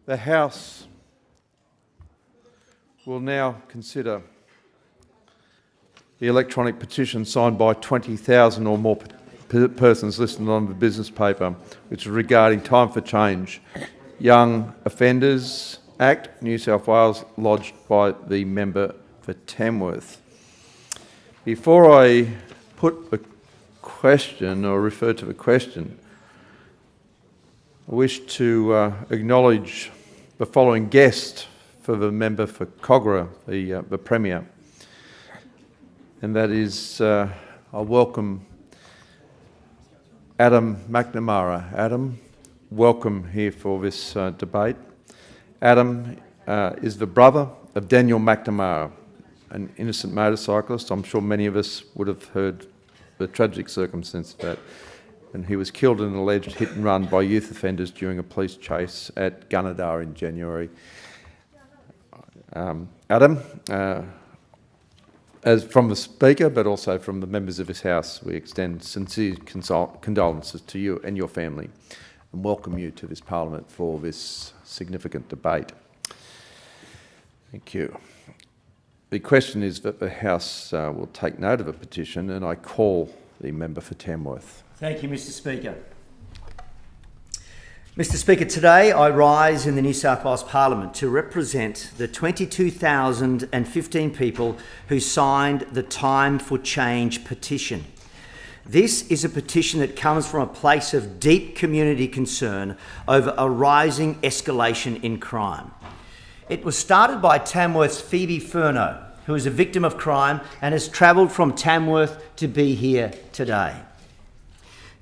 The House will now consider the electronic petition signed by 20,000 or more persons listed on the business paper, which is regarding Time for Change, Young Offenders Act, New South Wales, lodged by the member for Tamworth. Before I put the question or refer to the question, I wish to acknowledge the following guest for the member for Cogra, the Premier, and that is I welcome Adam McNamara. Adam, welcome here for this debate. Adam is the brother of Daniel McNamara, an innocent motorcyclist. I'm sure many of us would have heard the tragic circumstance of that. And he was killed in an alleged hit and run by youth offenders during a police chase at Gunnedah in January. Adam, as from the Speaker, but also from the members of this House, we extend sincere condolences to you and your family and welcome you to this Parliament for this significant debate. Thank you. The question is that the House will take note of a petition, and I call the member for Tamworth. Thank you, Mr Speaker. Mr Speaker, today I rise in the New South Wales Parliament to represent the 22,015 people who signed the Time for Change petition. This is a petition that comes from a place of deep community concern over a rising escalation in crime. It was started by Tamworth's Phoebe Furneaux, who is a victim of crime and has travelled from Tamworth to be here today.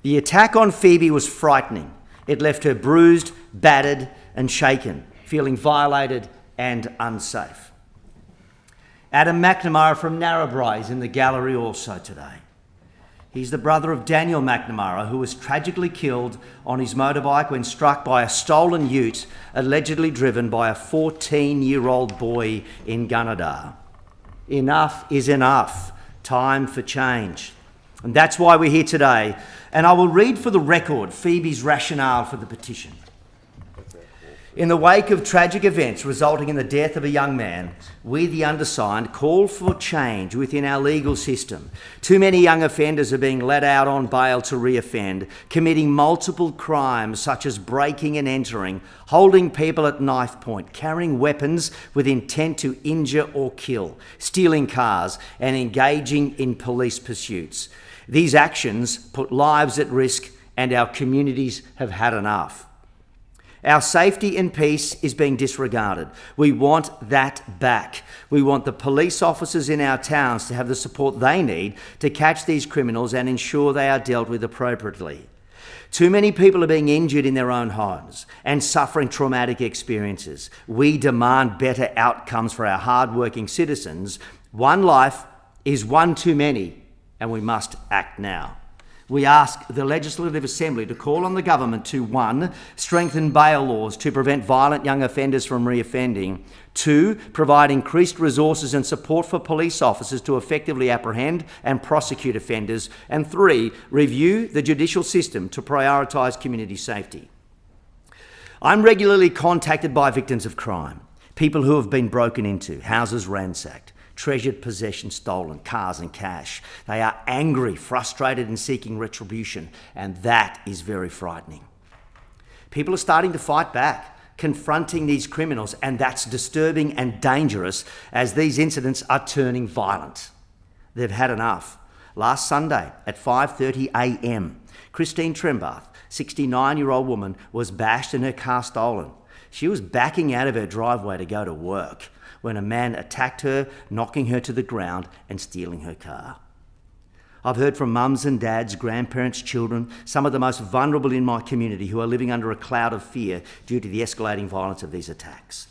The attack on Phoebe was frightening. It left her bruised, battered and shaken, feeling violated and unsafe. Adam McNamara from Narrabri is in the gallery also today. He's the brother of Daniel McNamara, who was tragically killed on his motorbike when struck by a stolen ute allegedly driven by a 14-year-old boy in Gunnedah. Enough is enough. Time for change. And that's why we're here today. And I will read for the record Phoebe's rationale for the petition. In the wake of tragic events resulting in the death of a young man, we, the undersigned, call for change within our legal system. Too many young offenders are being let out on bail to reoffend, committing multiple crimes such as breaking and entering, holding people at knife point, carrying weapons with intent to injure or kill, stealing cars, and engaging in police pursuits. These actions put lives at risk, and our communities have had enough. Our safety and peace is being disregarded. We want that back. We want the police officers in our towns to have the support they need to catch these criminals and ensure they are dealt with appropriately. Too many people are being injured in their own homes and suffering traumatic experiences. We demand better outcomes for our hard-working citizens. One life is one too many, and we must act now. We ask the Legislative Assembly to call on the government to 1. Strengthen bail laws to prevent violent young offenders from reoffending. 2. Provide increased resources and support for police officers to effectively apprehend and prosecute offenders. And 3. Review the judicial system to prioritise community safety. I'm regularly contacted by victims of crime, people who have been broken into, houses ransacked, treasured possessions stolen, cars and cash. They are angry, frustrated and seeking retribution, and that is very frightening. People are starting to fight back, confronting these criminals, and that's disturbing and dangerous as these incidents are turning violent. They've had enough. Last Sunday at 5:30 a.m, Christine Trembath, 69-year-old woman, was bashed and her car stolen. She was backing out of her driveway to go to work when a man attacked her, knocking her to the ground and stealing her car. I've heard from mums and dads, grandparents, children, some of the most vulnerable in my community who are living under a cloud of fear due to the escalating violence of these attacks.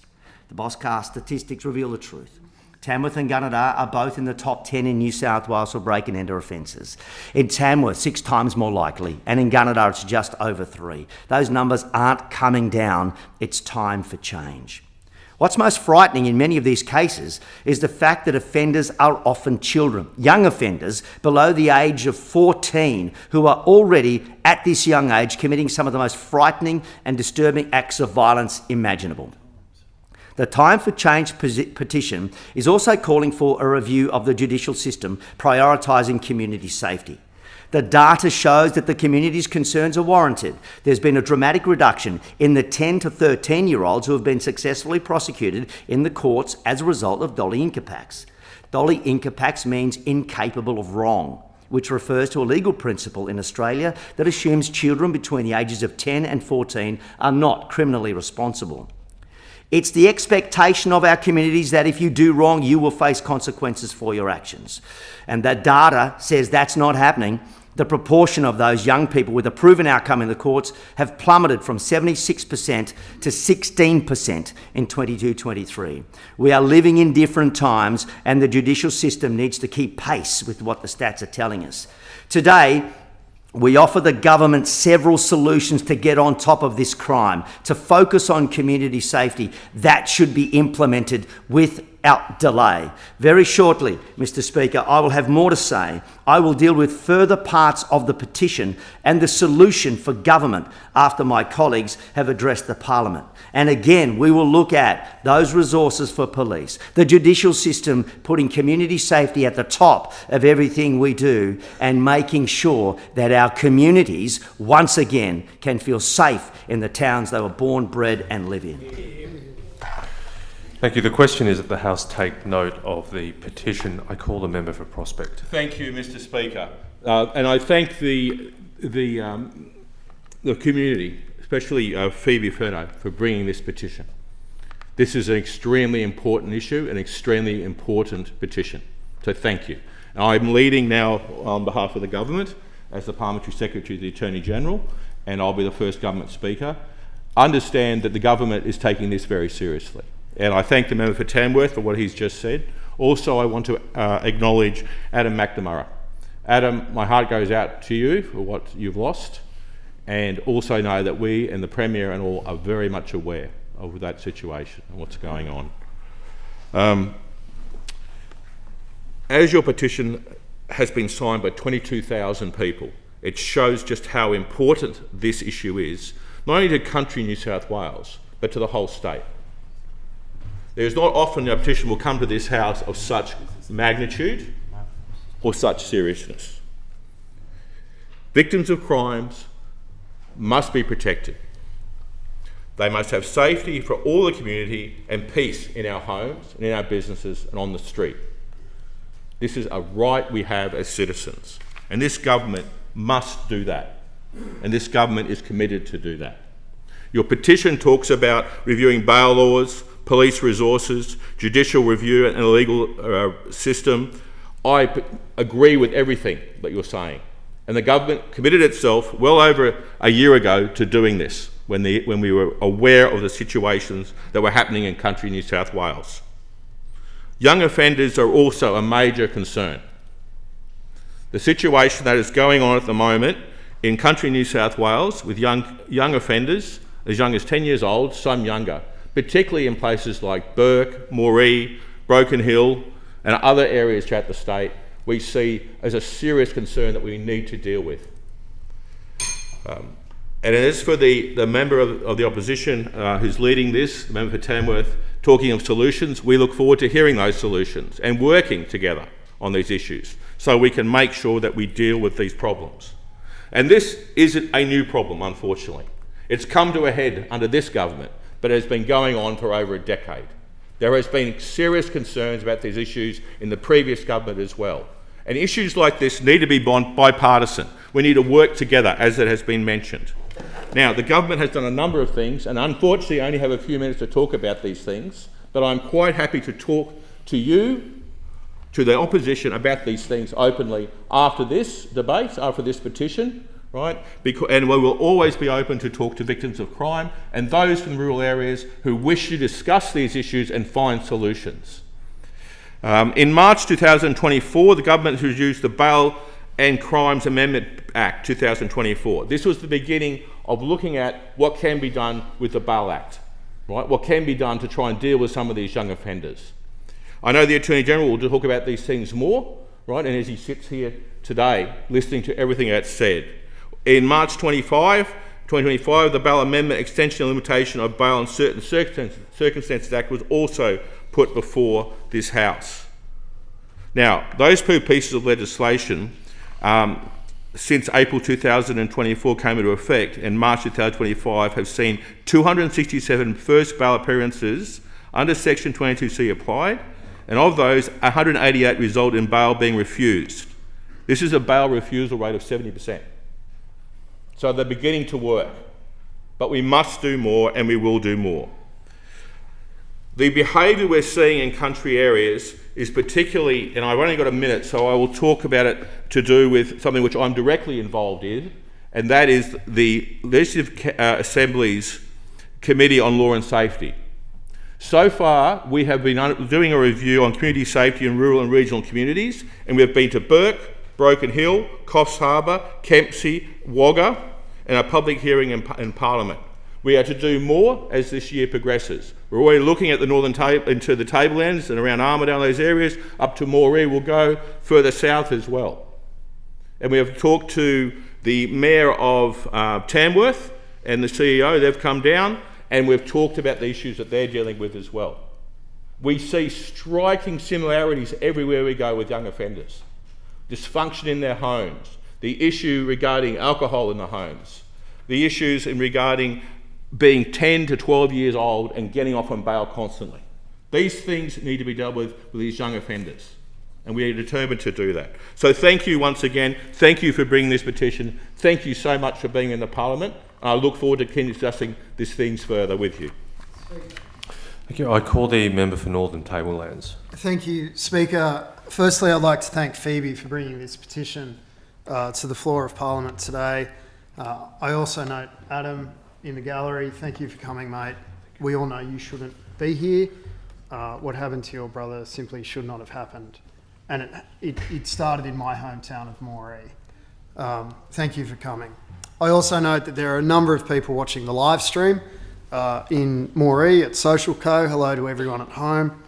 The Boscar statistics reveal the truth. Tamworth and Gunnedah are both in the top 10 in New South Wales for break and enter offences. In Tamworth, 6 times more likely, and in Gunnedah it's just over 3. Those numbers aren't coming down. It's time for change. What's most frightening in many of these cases is the fact that offenders are often children, young offenders below the age of 14, who are already at this young age committing some of the most frightening and disturbing acts of violence imaginable. The Time for Change petition is also calling for a review of the judicial system, prioritising community safety. The data shows that the community's concerns are warranted. There's been a dramatic reduction in the 10 to 13-year-olds who have been successfully prosecuted in the courts as a result of Dolly Incapax. Dolly Incapax means incapable of wrong, which refers to a legal principle in Australia that assumes children between the ages of 10 and 14 are not criminally responsible. It's the expectation of our communities that if you do wrong, you will face consequences for your actions. And that data says that's not happening. The proportion of those young people with a proven outcome in the courts have plummeted from 76% to 16% in 22-23. We are living in different times, and the judicial system needs to keep pace with what the stats are telling us. Today, we offer the government several solutions to get on top of this crime, to focus on community safety. That should be implemented without delay. Very shortly, Mr. Speaker, I will have more to say. I will deal with further parts of the petition and the solution for government after my colleagues have addressed the Parliament. And again, we will look at those resources for police, the judicial system putting community safety at the top of everything we do, and making sure that our communities once again can feel safe in the towns they were born, bred and live in. Thank you. The question is that the House take note of the petition. I call the member for Prospect. Thank you, Mr. Speaker. And I thank the community, especially Phoebe Ferno, for bringing this petition. This is an extremely important issue, an extremely important petition. So thank you. And I'm leading now on behalf of the government as the Parliamentary Secretary to the Attorney General, and I'll be the first government speaker. Understand that the government is taking this very seriously. And I thank the member for Tamworth for what he's just said. Also, I want to acknowledge Adam McNamara. Adam, my heart goes out to you for what you've lost, and also know that we and the Premier and all are very much aware of that situation and what's going on. As your petition has been signed by 22,000 people, it shows just how important this issue is, not only to country New South Wales, but to the whole state. There's not often a petition will come to this House of such magnitude or such seriousness. Victims of crimes must be protected. They must have safety for all the community and peace in our homes and in our businesses and on the street. This is a right we have as citizens, and this government must do that, and this government is committed to do that. Your petition talks about reviewing bail laws, police resources, judicial review and a legal system. I agree with everything that you're saying. And the government committed itself well over a year ago to doing this when we were aware of the situations that were happening in country New South Wales. Young offenders are also a major concern. The situation that is going on at the moment in country New South Wales with young offenders as young as 10 years old, some younger, particularly in places like Bourke, Moree, Broken Hill and other areas throughout the state, we see as a serious concern that we need to deal with. And as for the member of the opposition who's leading this, the member for Tamworth, talking of solutions, we look forward to hearing those solutions and working together on these issues so we can make sure that we deal with these problems. And this isn't a new problem, unfortunately. It's come to a head under this government, but it has been going on for over a decade. There has been serious concerns about these issues in the previous government as well. And issues like this need to be bipartisan. We need to work together, as it has been mentioned. Now, the government has done a number of things, and unfortunately I only have a few minutes to talk about these things, but I'm quite happy to talk to you, to the opposition, about these things openly after this debate, after this petition, right? And we will always be open to talk to victims of crime and those from rural areas who wish to discuss these issues and find solutions. In March 2024, the government introduced the Bail and Crimes Amendment Act 2024. This was the beginning of looking at what can be done with the Bail Act. right? What can be done to try and deal with some of these young offenders. I know the Attorney General will talk about these things more, right? And as he sits here today, listening to everything that's said. In March 2025, the Bail Amendment Extension and Limitation of Bail in Certain Circumstances Act was also put before this House. Now, those two pieces of legislation, since April 2024 came into effect and March 2025, have seen 267 first bail appearances under Section 22C applied, and of those, 188 result in bail being refused. This is a bail refusal rate of 70%. So they're beginning to work, but we must do more and we will do more. The behaviour we're seeing in country areas is particularly, and I've only got a minute, so I will talk about it to do with something which I'm directly involved in, and that is the Legislative Assembly's Committee on Law and Safety. So far, we have been doing a review on community safety in rural and regional communities, and we've been to Bourke, Broken Hill, Coffs Harbour, Kempsey, Wagga, and a public hearing in Parliament. We are to do more as this year progresses. We're already looking at the into the Tablelands and around Armidale, those areas, up to Moree. We'll go further south as well. And we have talked to the Mayor of Tamworth and the CEO. They've come down, and we've talked about the issues that they're dealing with as well. We see striking similarities everywhere we go with young offenders. Dysfunction in their homes, the issue regarding alcohol in the homes, the issues regarding being 10 to 12 years old and getting off on bail constantly. These things need to be dealt with these young offenders, and we are determined to do that. So thank you once again. Thank you for bringing this petition. Thank you so much for being in the Parliament. I look forward to discussing these things further with you. Thank you. I call the member for Northern Tablelands. Thank you, Speaker. Firstly, I'd like to thank Phoebe for bringing this petition to the floor of Parliament today. I also note Adam in the gallery. Thank you for coming, mate. We all know you shouldn't be here. What happened to your brother simply should not have happened. And it started in my hometown of Moree. Thank you for coming. I also note that there are a number of people watching the live stream in Moree at Social Co. Hello to everyone at home.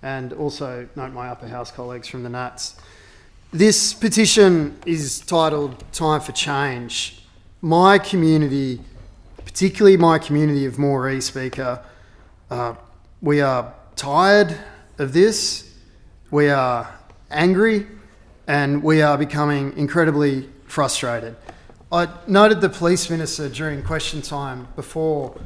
And also note my upper house colleagues from the Nats. This petition is titled Time for Change. My community, particularly my community of Moree, Speaker, we are tired of this, we are angry, and we are becoming incredibly frustrated. I noted the police minister during question time before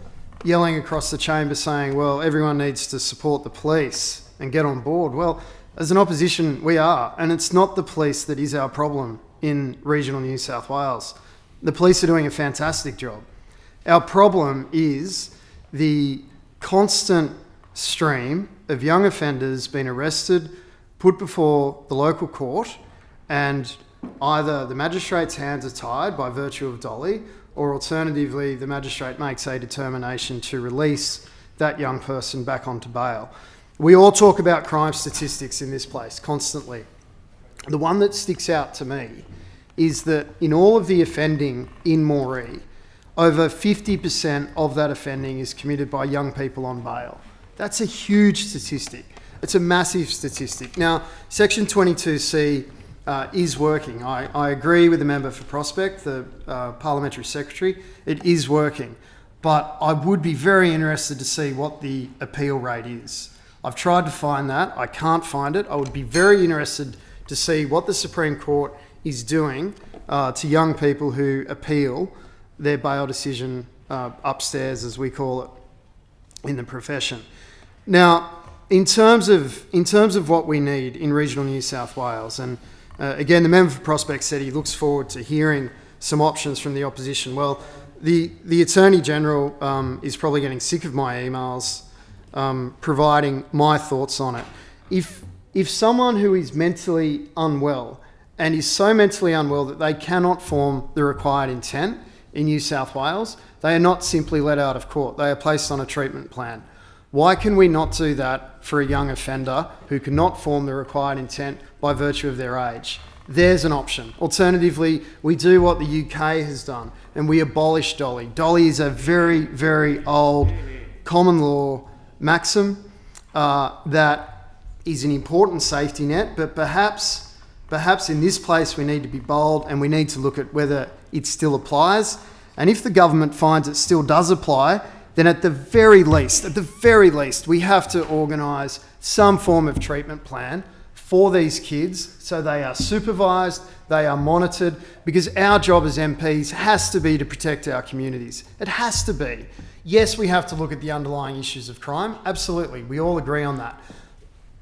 yelling across the chamber saying, well, everyone needs to support the police and get on board. Well, as an opposition, we are, and it's not the police that is our problem in regional New South Wales. The police are doing a fantastic job. Our problem is the constant stream of young offenders being arrested, put before the local court, and either the magistrate's hands are tied by virtue of Dolly, or alternatively, the magistrate makes a determination to release that young person back onto bail. We all talk about crime statistics in this place constantly. The one that sticks out to me is that in all of the offending in Moree, over 50% of that offending is committed by young people on bail. That's a huge statistic. It's a massive statistic. Now, Section 22C is working. I agree with the member for Prospect, the Parliamentary Secretary. It is working. But I would be very interested to see what the appeal rate is. I've tried to find that. I can't find it. I would be very interested to see what the Supreme Court is doing to young people who appeal their bail decision upstairs, as we call it in the profession. Now, in terms of what we need in regional New South Wales, and again, the member for Prospect said he looks forward to hearing some options from the opposition. Well, the Attorney General is probably getting sick of my emails providing my thoughts on it. If someone who is mentally unwell and is so mentally unwell that they cannot form the required intent in New South Wales, they are not simply let out of court. They are placed on a treatment plan. Why can we not do that for a young offender who cannot form the required intent by virtue of their age? There's an option. Alternatively, we do what the UK has done and we abolish Dolly. Dolly is a very, very old common law maxim that is an important safety net, but perhaps in this place we need to be bold and we need to look at whether it still applies. And if the government finds it still does apply, then at the very least, we have to organise some form of treatment plan for these kids so they are supervised, they are monitored, because our job as MPs has to be to protect our communities. It has to be. Yes, we have to look at the underlying issues of crime. Absolutely, we all agree on that.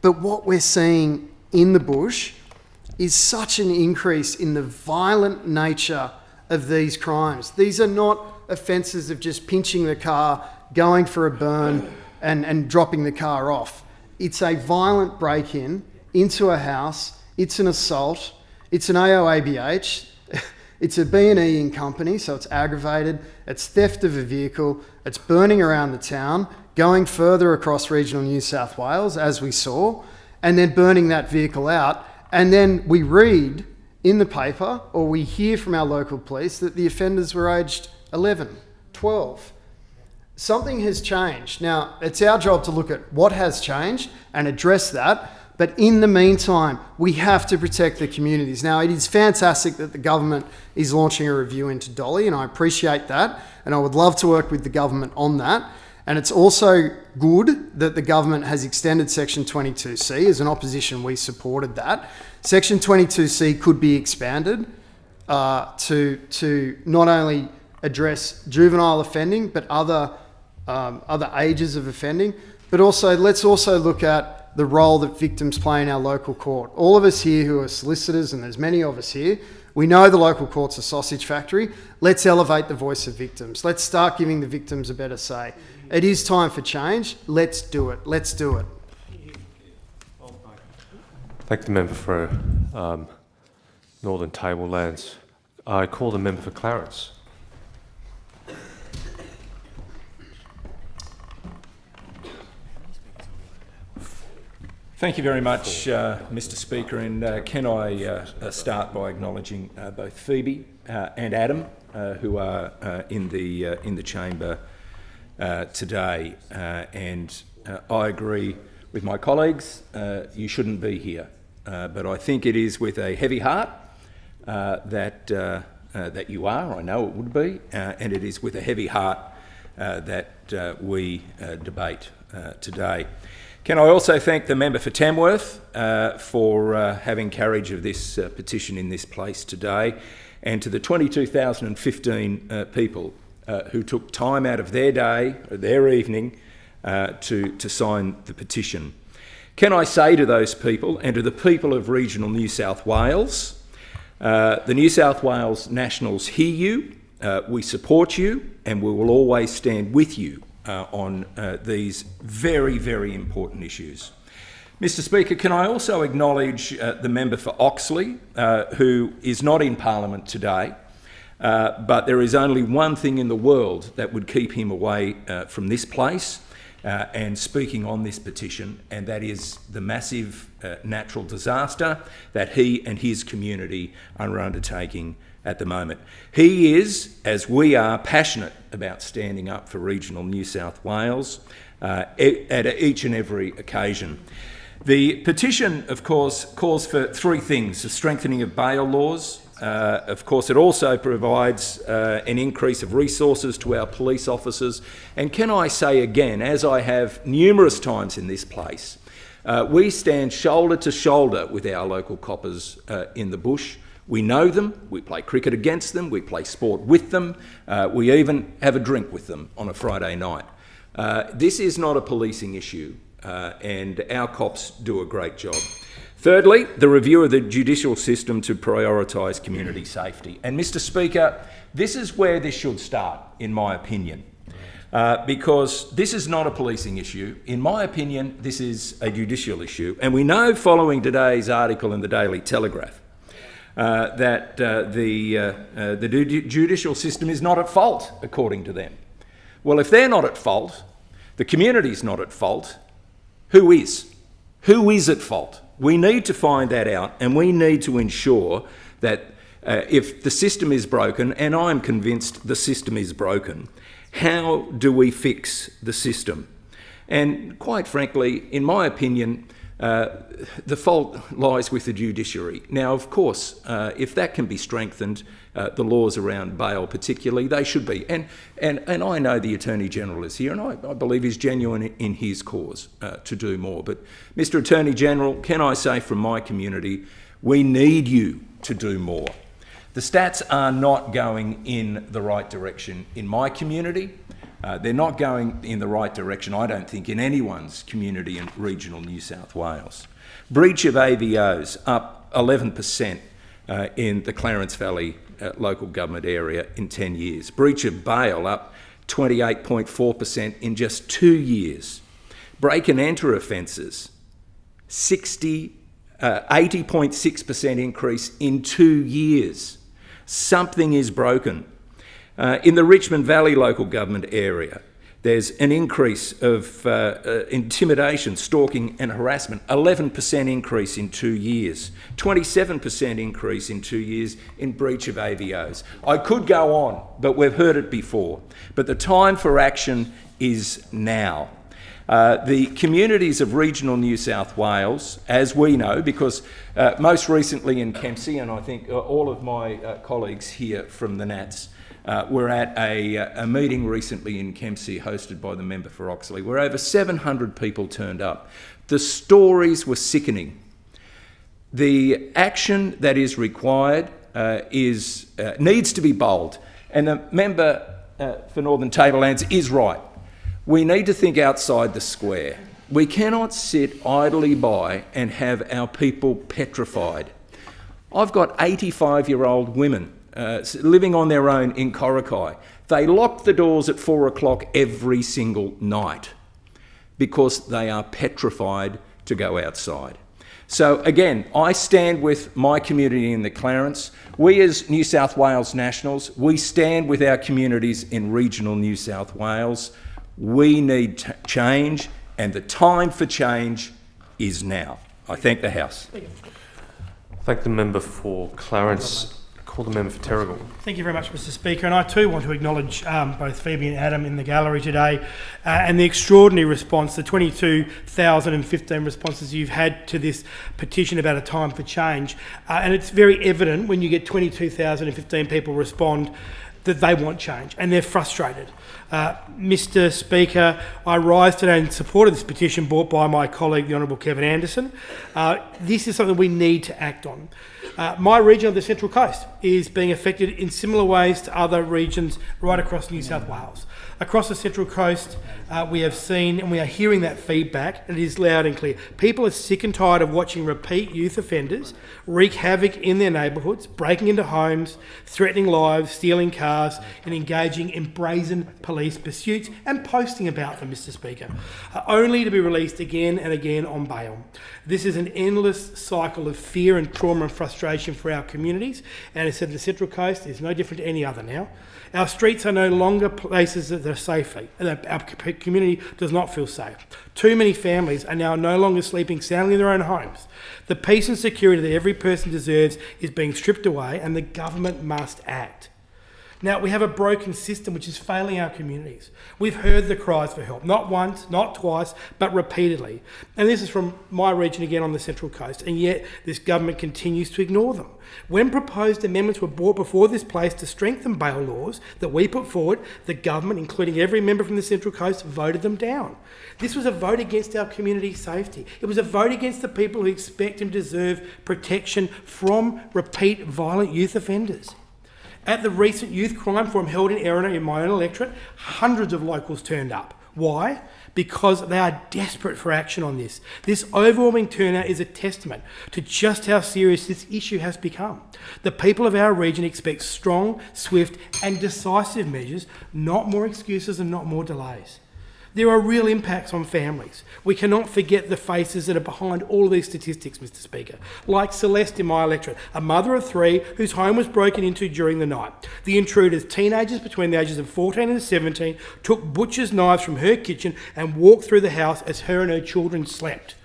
But what we're seeing in the bush is such an increase in the violent nature of these crimes. These are not offences of just pinching the car, going for a burn and dropping the car off. It's a violent break-in into a house. It's an assault. It's an AOABH. It's a B&E in company, so it's aggravated. It's theft of a vehicle. It's burning around the town, going further across regional New South Wales, as we saw, and then burning that vehicle out. And then we read in the paper, or we hear from our local police, that the offenders were aged 11, 12. Something has changed. Now, it's our job to look at what has changed and address that. But in the meantime, we have to protect the communities. Now, it is fantastic that the government is launching a review into Dolly, and I appreciate that. And I would love to work with the government on that. And it's also good that the government has extended Section 22C. As an opposition, we supported that. Section 22C could be expanded to not only address juvenile offending, but other ages of offending. But also, let's also look at the role that victims play in our local court. All of us here who are solicitors, and there's many of us here, we know the local court's a sausage factory. Let's elevate the voice of victims. Let's start giving the victims a better say. It is time for change. Let's do it. Let's do it. Thank the member for Northern Tablelands. I call the member for Clarence. Thank you very much, Mr. Speaker, and can I start by acknowledging both Phoebe and Adam, who are in the chamber today. And I agree with my colleagues. You shouldn't be here, but I think it is with a heavy heart that you are. I know it would be, and it is with a heavy heart that we debate today. Can I also thank the member for Tamworth for having carriage of this petition in this place today, and to the 22,015 people who took time out of their day, or their evening, to sign the petition. Can I say to those people and to the people of regional New South Wales, the New South Wales Nationals hear you, we support you, and we will always stand with you on these very, very important issues. Mr. Speaker, can I also acknowledge the member for Oxley, who is not in Parliament today, but there is only one thing in the world that would keep him away from this place and speaking on this petition, and that is the massive natural disaster that he and his community are undertaking at the moment. He is, as we are, passionate about standing up for regional New South Wales at each and every occasion. The petition, of course, calls for three things: the strengthening of bail laws. Of course, it also provides an increase of resources to our police officers. And can I say again, as I have numerous times in this place, we stand shoulder to shoulder with our local coppers in the bush. We know them, we play cricket against them, we play sport with them, we even have a drink with them on a Friday night. This is not a policing issue, and our cops do a great job. Thirdly, the review of the judicial system to prioritise community safety. And Mr. Speaker, this is where this should start, in my opinion, because this is not a policing issue. In my opinion, this is a judicial issue. And we know, following today's article in the Daily Telegraph, that the judicial system is not at fault, according to them. Well, if they're not at fault, the community's not at fault, who is? Who is at fault? We need to find that out, and we need to ensure that if the system is broken, and I'm convinced the system is broken, How do we fix the system? And quite frankly, in my opinion, the fault lies with the judiciary. Now, of course, if that can be strengthened, the laws around bail particularly, they should be. And I know the Attorney-General is here, and I believe he's genuine in his cause to do more. But Mr Attorney-General, can I say from my community, we need you to do more. The stats are not going in the right direction in my community. They're not going in the right direction, I don't think, in anyone's community in regional New South Wales. Breach of AVOs up 11% in the Clarence Valley local government area in 10 years. Breach of bail up 28.4% in just 2 years. Break and enter offences, 80.6% increase in 2 years. Something is broken. In the Richmond Valley local government area, there's an increase of intimidation, stalking and harassment, 11% increase in 2 years, 27% increase in 2 years in breach of AVOs. I could go on, but we've heard it before. But the time for action is now. The communities of regional New South Wales, as we know, because most recently in Kempsey, and I think all of my colleagues here from the Nats, we're at a meeting recently in Kempsey hosted by the member for Oxley, where over 700 people turned up. The stories were sickening. The action that is required needs to be bold. And the member for Northern Tablelands is right. We need to think outside the square. We cannot sit idly by and have our people petrified. I've got 85-year-old women living on their own in Corrikai. They lock the doors at 4 o'clock every single night because they are petrified to go outside. So again, I stand with my community in the Clarence. We as New South Wales Nationals, we stand with our communities in regional New South Wales. We need change, and the time for change is now. I thank the House. Thank the member for Clarence. Call the member for Terrigal. Thank you very much, Mr Speaker. And I too want to acknowledge both Phoebe and Adam in the gallery today and the extraordinary response, the 22,015 responses you've had to this petition about a time for change. And it's very evident when you get 22,015 people respond that they want change and they're frustrated. Mr Speaker, I rise today in support of this petition brought by my colleague, the Honourable Kevin Anderson. This is something we need to act on. My region of the Central Coast is being affected in similar ways to other regions right across New South Wales. Across the Central Coast, we have seen and we are hearing that feedback, and it is loud and clear. People are sick and tired of watching repeat youth offenders wreak havoc in their neighbourhoods, breaking into homes, threatening lives, stealing cars, and engaging in brazen police pursuits and posting about them, Mr Speaker, only to be released again and again on bail. This is an endless cycle of fear and trauma and frustration for our communities, and as I said, the Central Coast is no different to any other now. Our streets are no longer places that are safe. Our community does not feel safe. Too many families are now no longer sleeping soundly in their own homes. The peace and security that every person deserves is being stripped away, and the government must act. Now, we have a broken system which is failing our communities. We've heard the cries for help, not once, not twice, but repeatedly. And this is from my region again on the Central Coast, and yet this government continues to ignore them. When proposed amendments were brought before this place to strengthen bail laws that we put forward, the government, including every member from the Central Coast, voted them down. This was a vote against our community safety. It was a vote against the people who expect and deserve protection from repeat violent youth offenders. At the recent Youth Crime Forum held in Erina in my own electorate, hundreds of locals turned up. Why? Because they are desperate for action on this. This overwhelming turnout is a testament to just how serious this issue has become. The people of our region expect strong, swift and decisive measures, not more excuses and not more delays. There are real impacts on families. We cannot forget the faces that are behind all of these statistics, Mr Speaker. Like Celeste in my electorate, a mother of 3 whose home was broken into during the night. The intruders, teenagers between the ages of 14 and 17, took butcher's knives from her kitchen and walked through the house as her and her children slept.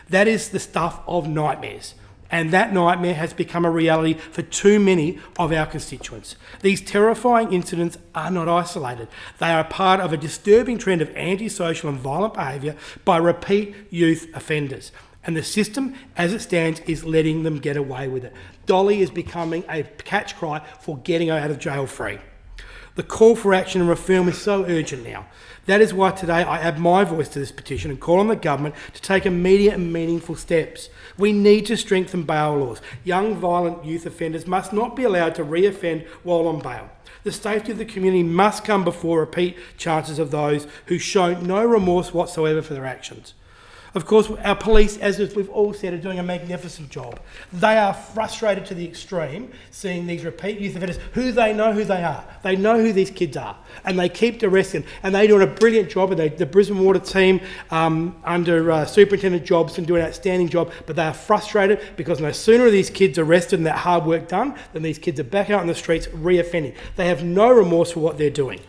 That is the stuff of nightmares. And that nightmare has become a reality for too many of our constituents. These terrifying incidents are not isolated. They are part of a disturbing trend of antisocial and violent behaviour by repeat youth offenders. And the system, as it stands, is letting them get away with it. Dolly is becoming a catch cry for getting out of jail free. The call for action and reform is so urgent now. That is why today I add my voice to this petition and call on the government to take immediate and meaningful steps. We need to strengthen bail laws. Young violent youth offenders must not be allowed to re-offend while on bail. The safety of the community must come before repeat chances of those who show no remorse whatsoever for their actions. Of course, our police, as we've all said, are doing a magnificent job. They are frustrated to the extreme seeing these repeat youth offenders who they know who they are. They know who these kids are, and they keep arresting. And they're doing a brilliant job. And the Brisbane Water team under Superintendent Jobson doing an outstanding job. But they are frustrated because no sooner are these kids arrested and that hard work done than these kids are back out on the streets re-offending. They have no remorse for what they're doing.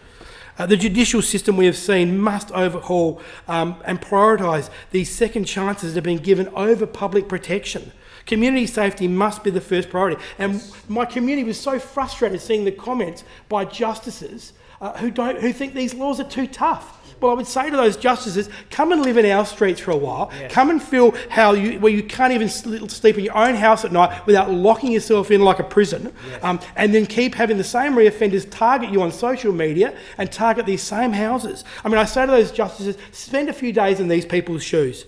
The judicial system we have seen must overhaul and prioritise these second chances that have been given over public protection. Community safety must be the first priority. And my community was so frustrated seeing the comments by justices who think these laws are too tough. Well, I would say to those justices, come and live in our streets for a while. Yes. Come and feel where you can't even sleep in your own house at night without locking yourself in like a prison. Yes. And then keep having the same reoffenders target you on social media and target these same houses. I mean, I say to those justices, spend a few days in these people's shoes.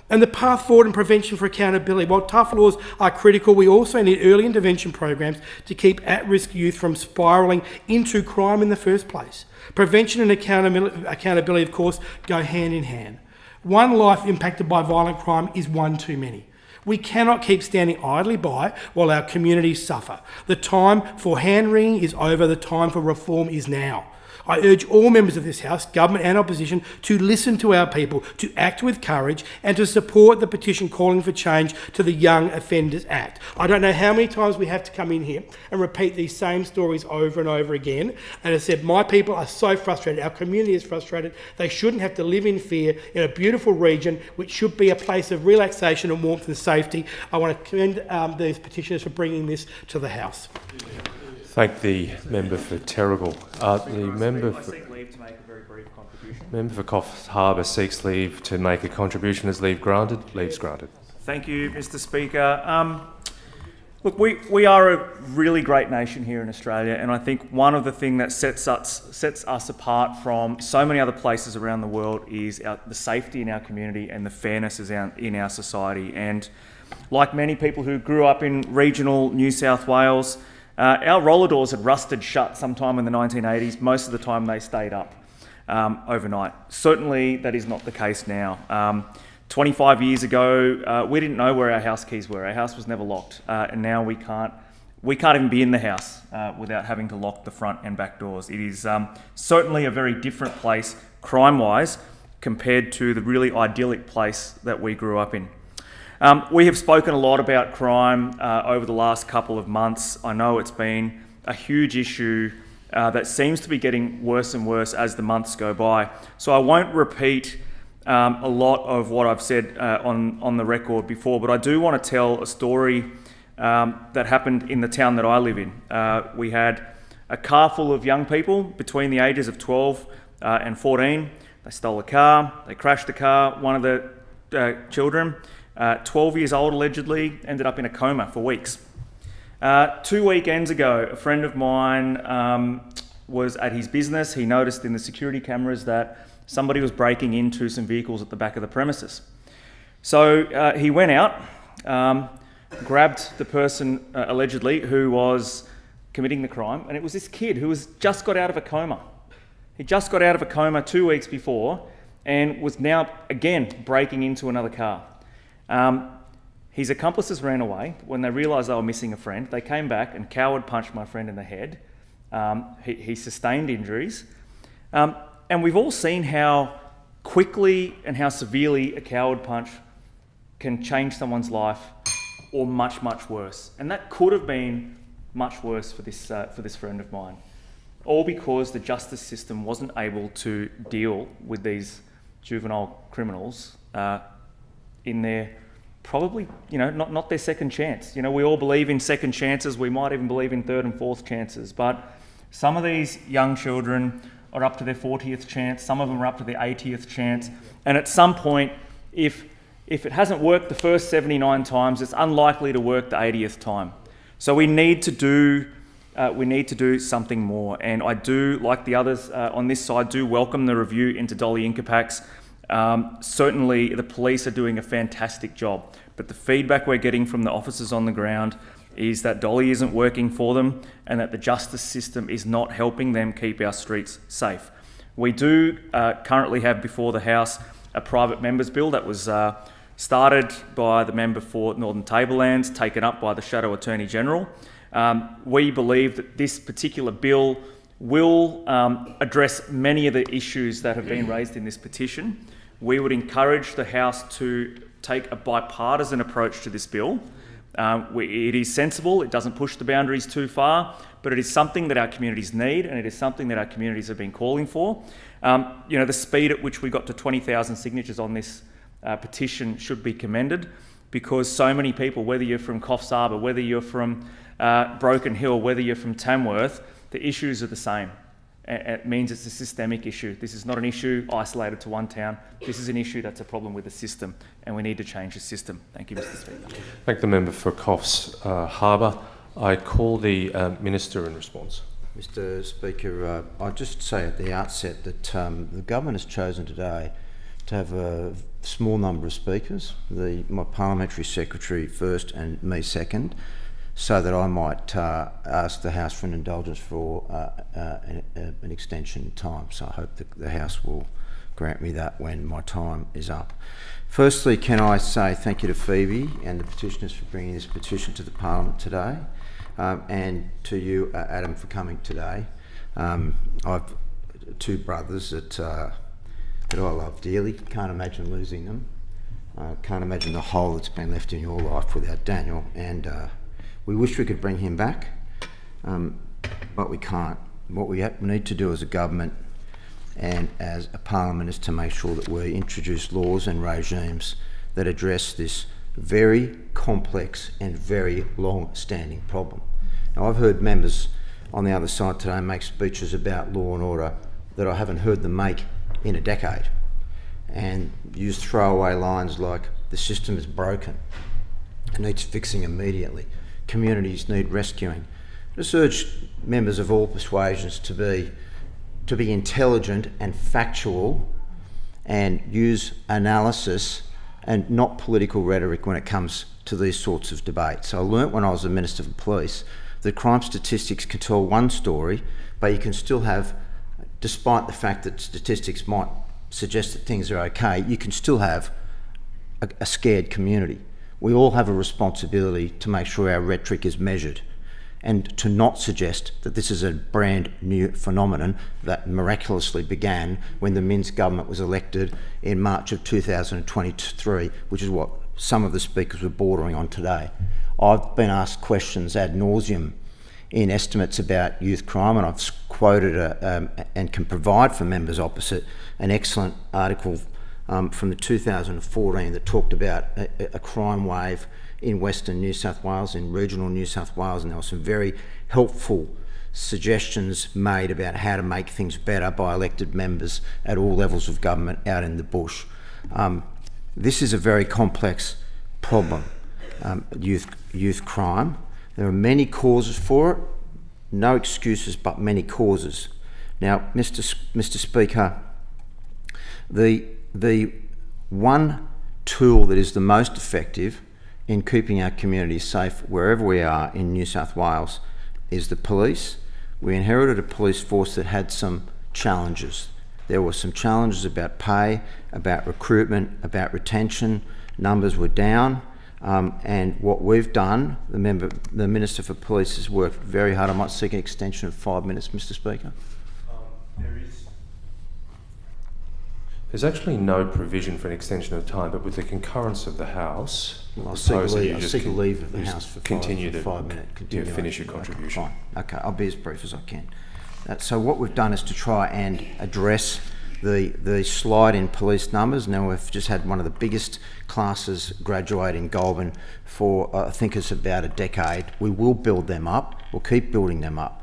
And the path forward and prevention for accountability. While tough laws are critical, we also need early intervention programs to keep at-risk youth from spiralling into crime in the first place. Prevention and accountability, of course, go hand in hand. One life impacted by violent crime is one too many. We cannot keep standing idly by while our communities suffer. The time for hand-wringing is over. The time for reform is now. I urge all members of this House, government and opposition, to listen to our people, to act with courage and to support the petition calling for change to the Young Offenders Act. I don't know how many times we have to come in here and repeat these same stories over and over again. And as I said, my people are so frustrated. Our community is frustrated. They shouldn't have to live in fear in a beautiful region which should be a place of relaxation and warmth and safety. I want to commend these petitioners for bringing this to the House. Thank the member for Terrigal. The member I for, seek leave to make a very brief contribution. member for Coffs Harbour seeks leave to make a contribution. Is leave granted? Leave's granted. Thank you, Mr. Speaker. Look, we are a really great nation here in Australia, and I think one of the things that sets us apart from so many other places around the world is the safety in our community and the fairness in our society. And like many people who grew up in regional New South Wales, our roller doors had rusted shut sometime in the 1980s. Most of the time they stayed up overnight. Certainly that is not the case now. 25 years ago, we didn't know where our house keys were. Our house was never locked. And now we can't even be in the house without having to lock the front and back doors. It is certainly a very different place crime-wise compared to the really idyllic place that we grew up in. We have spoken a lot about crime over the last couple of months. I know it's been a huge issue that seems to be getting worse and worse as the months go by. So I won't repeat a lot of what I've said on the record before, but I do want to tell a story that happened in the town that I live in. We had a car full of young people between the ages of 12 and 14. They stole a car, they crashed the car. One of the children, 12 years old allegedly, ended up in a coma for weeks. 2 weekends ago, a friend of mine was at his business. He noticed in the security cameras that somebody was breaking into some vehicles at the back of the premises. So he went out, grabbed the person allegedly who was committing the crime, and it was this kid who was just got out of a coma. He just got out of a coma 2 weeks before and was now again breaking into another car. His accomplices ran away. When they realised they were missing a friend, they came back and coward punched my friend in the head. He sustained injuries. And we've all seen how quickly and how severely a coward punch can change someone's life, or much, much worse. And that could have been much worse for this friend of mine. All because the justice system wasn't able to deal with these juvenile criminals in their probably, not their second chance. We all believe in second chances. We might even believe in third and fourth chances. But some of these young children are up to their 40th chance. Some of them are up to their 80th chance. And at some point, if it hasn't worked the first 79 times, it's unlikely to work the 80th time. So we need to do something more. And I do, like the others on this side, do welcome the review into dolly incapacts. Certainly the police are doing a fantastic job, but the feedback we're getting from the officers on the ground is that dolly isn't working for them and that the justice system is not helping them keep our streets safe. We do currently have before the House a private members bill that was started by the member for Northern Tablelands, taken up by the Shadow Attorney General. We believe that this particular bill will address many of the issues that have been raised in this petition. We would encourage the House to take a bipartisan approach to this bill. It is sensible, it doesn't push the boundaries too far, but it is something that our communities need, and it is something that our communities have been calling for. The speed at which we got to 20,000 signatures on this petition should be commended, because so many people, whether you're from Coffs Harbour, whether you're from Broken Hill, whether you're from Tamworth, the issues are the same. It means it's a systemic issue. This is not an issue isolated to one town. This is an issue that's a problem with the system, and we need to change the system. Thank you, Mr. Speaker. Thank the member for Coffs Harbour. I call the Minister in response. Mr. Speaker, I'll just say at the outset that the government has chosen today to have a small number of speakers, my parliamentary secretary first and me second, so that I might ask the House for an indulgence for an extension in time. So I hope that the House will grant me that when my time is up. Firstly, can I say thank you to Phoebe and the petitioners for bringing this petition to the Parliament today, and to you, Adam, for coming today. I've two brothers that I love dearly. Can't imagine losing them. Can't imagine the hole that's been left in your life without Daniel, and we wish we could bring him back, but we can't. What we need to do as a government and as a parliament is to make sure that we introduce laws and regimes that address this very complex and very long-standing problem. Now, I've heard members on the other side today make speeches about law and order that I haven't heard them make in a decade, and use throwaway lines like, the system is broken, it needs fixing immediately, communities need rescuing. I just urge members of all persuasions to be intelligent and factual and use analysis and not political rhetoric when it comes to these sorts of debates. I learnt when I was the Minister for Police that crime statistics can tell one story, but you can still have, despite the fact that statistics might suggest that things are okay, you can still have a scared community. We all have a responsibility to make sure our rhetoric is measured and to not suggest that this is a brand new phenomenon that miraculously began when the Minns government was elected in March of 2023, which is what some of the speakers were bordering on today. I've been asked questions ad nauseum in estimates about youth crime, and I've quoted and can provide for members opposite an excellent article from the 2014 that talked about a crime wave in Western New South Wales, in regional New South Wales, and there were some very helpful suggestions made about how to make things better by elected members at all levels of government out in the bush. This is a very complex problem, youth crime. There are many causes for it, no excuses, but many causes. Now, Mr. Speaker, the one tool that is the most effective in keeping our communities safe wherever we are in New South Wales is the police. We inherited a police force that had some challenges. There were some challenges about pay, about recruitment, about retention. Numbers were down. And what we've done, the Minister for Police has worked very hard. I might seek an extension of 5 minutes, Mr. Speaker. There's actually no provision for an extension of time, but with the concurrence of the House, I'll seek a leave of the House for 5 minutes. Finish your contribution. Fine. Okay, I'll be as brief as I can. So what we've done is to try and address the slide in police numbers. Now we've just had one of the biggest classes graduate in Goulburn for I think it's about a decade. We will build them up. We'll keep building them up.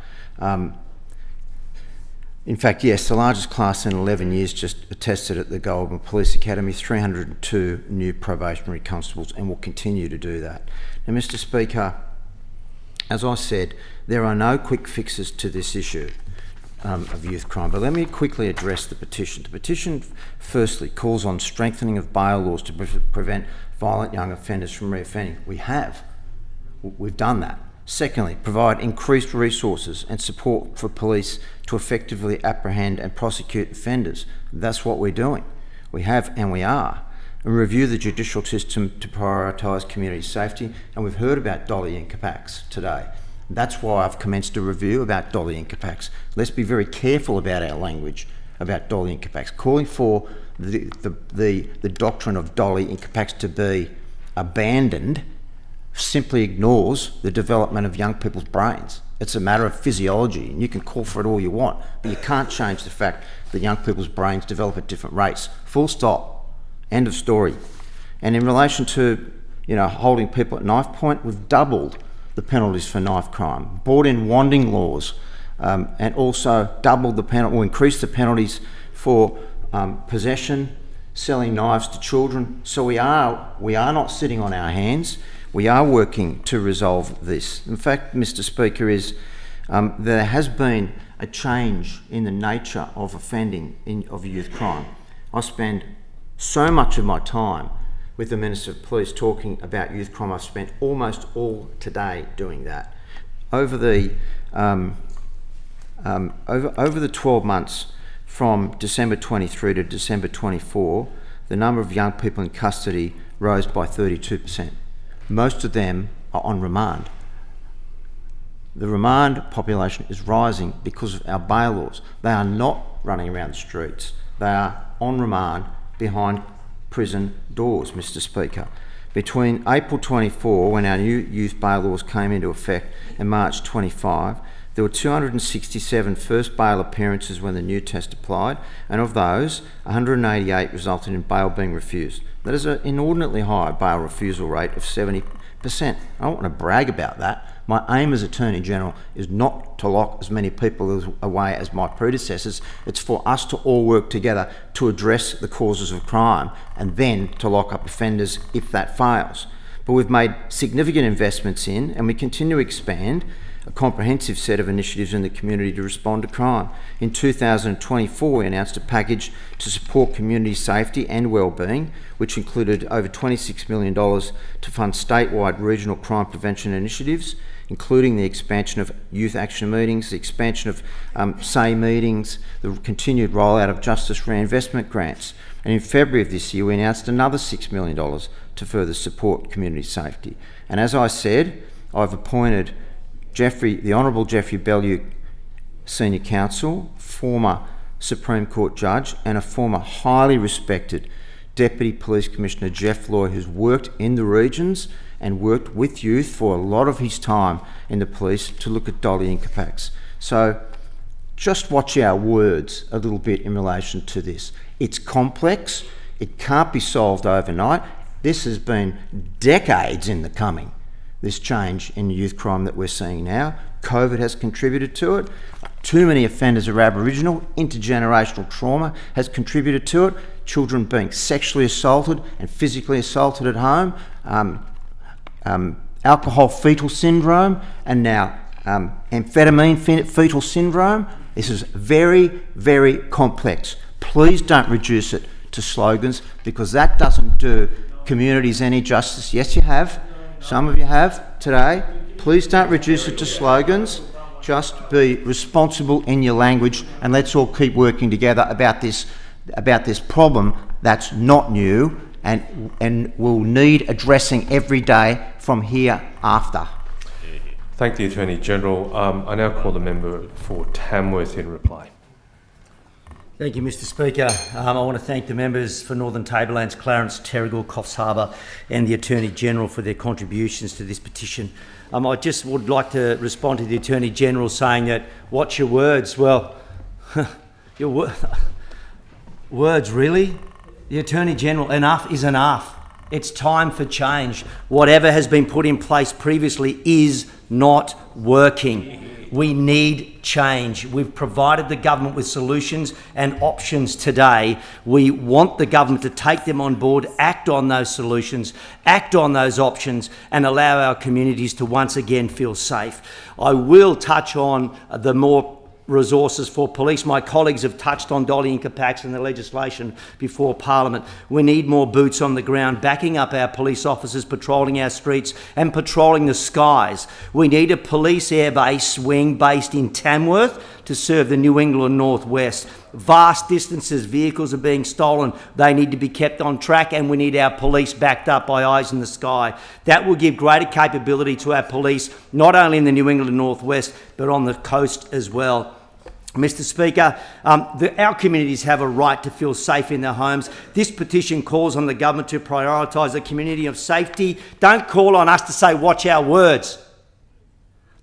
In fact, yes, the largest class in 11 years just attested at the Goulburn Police Academy, 302 new probationary constables, and will continue to do that. Now, Mr. Speaker, as I said, there are no quick fixes to this issue of youth crime, but let me quickly address the petition. The petition, firstly, calls on strengthening of bail laws to prevent violent young offenders from reoffending. We've done that. Secondly, provide increased resources and support for police to effectively apprehend and prosecute offenders. That's what we're doing. We have and we are. And review the judicial system to prioritise community safety, and we've heard about Dolly Incapax today. That's why I've commenced a review about Dolly Incapax. Let's be very careful about our language about Dolly Incapax. Calling for the doctrine of Dolly Incapax to be abandoned simply ignores the development of young people's brains. It's a matter of physiology, and you can call for it all you want, but you can't change the fact that young people's brains develop at different rates. Full stop. End of story. And in relation to, holding people at knife point, we've doubled the penalties for knife crime, brought in wanding laws, and also increased the penalties for possession, selling knives to children. So we are not sitting on our hands. We are working to resolve this. In fact, Mr. Speaker, there has been a change in the nature of offending of youth crime. I spend so much of my time with the Minister of Police talking about youth crime. I've spent almost all today doing that. Over the 12 months from December 23 to December 24, the number of young people in custody rose by 32%. Most of them are on remand. The remand population is rising because of our bail laws. They are not running around the streets. They are on remand behind prison doors, Mr. Speaker. Between April 24, when our new youth bail laws came into effect, and March 25, there were 267 first bail appearances when the new test applied, and of those, 188 resulted in bail being refused. That is an inordinately high bail refusal rate of 70%. I don't want to brag about that. My aim as Attorney General is not to lock as many people away as my predecessors. It's for us to all work together to address the causes of crime and then to lock up offenders if that fails. But we've made significant investments in, and we continue to expand, a comprehensive set of initiatives in the community to respond to crime. In 2024, we announced a package to support community safety and wellbeing, which included over $26 million to fund statewide regional crime prevention initiatives, including the expansion of youth action meetings, the expansion of SAY meetings, the continued rollout of justice reinvestment grants. And in February of this year, we announced another $6 million to further support community safety. And as I said, I've appointed the Honourable Jeffrey Bellew, Senior Counsel, former Supreme Court Judge, and a former highly respected Deputy Police Commissioner, Jeff Loy, who's worked in the regions and worked with youth for a lot of his time in the police to look at Dolly Incapax. So just watch our words a little bit in relation to this. It's complex. It can't be solved overnight. This has been decades in the coming, this change in youth crime that we're seeing now. COVID has contributed to it. Too many offenders are Aboriginal. Intergenerational trauma has contributed to it. Children being sexually assaulted and physically assaulted at home. Alcohol fetal syndrome, and now amphetamine fetal syndrome. This is very, very complex. Please don't reduce it to slogans, because that doesn't do communities any justice. Yes, you have. Some of you have today. Please don't reduce it to slogans. Just be responsible in your language, and let's all keep working together about this problem that's not new and will need addressing every day from here after. Thank the Attorney General. I now call the member for Tamworth in reply. Thank you, Mr. Speaker. I want to thank the members for Northern Tablelands, Clarence, Terrigal, Coffs Harbour and the Attorney General for their contributions to this petition. I just would like to respond to the Attorney General saying that, watch your words. Well, Words, really? The Attorney General, enough is enough. It's time for change. Whatever has been put in place previously is not working. We need change. We've provided the government with solutions and options today. We want the government to take them on board, act on those solutions, act on those options, and allow our communities to once again feel safe. I will touch on the more resources for police. My colleagues have touched on Dolly Incapax and the legislation before Parliament. We need more boots on the ground, backing up our police officers, patrolling our streets and patrolling the skies. We need a police airbase wing based in Tamworth to serve the New England Northwest. Vast distances, vehicles are being stolen. They need to be kept on track, and we need our police backed up by eyes in the sky. That will give greater capability to our police, not only in the New England Northwest, but on the coast as well. Mr. Speaker, our communities have a right to feel safe in their homes. This petition calls on the government to prioritise a community of safety. Don't call on us to say, watch our words.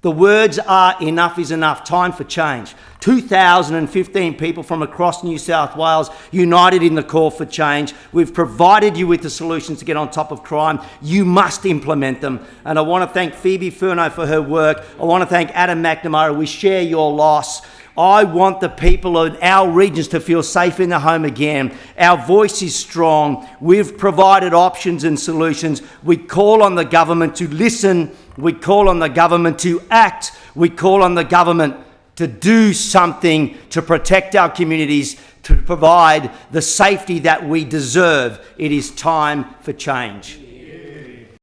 The words are enough is enough, time for change. 2,015 people from across New South Wales united in the call for change. We've provided you with the solutions to get on top of crime. You must implement them. And I want to thank Phoebe Furneaux for her work. I want to thank Adam McNamara. We share your loss. I want the people of our regions to feel safe in their home again. Our voice is strong. We've provided options and solutions. We call on the government to listen. We call on the government to act. We call on the government to do something to protect our communities, to provide the safety that we deserve. It is time for change.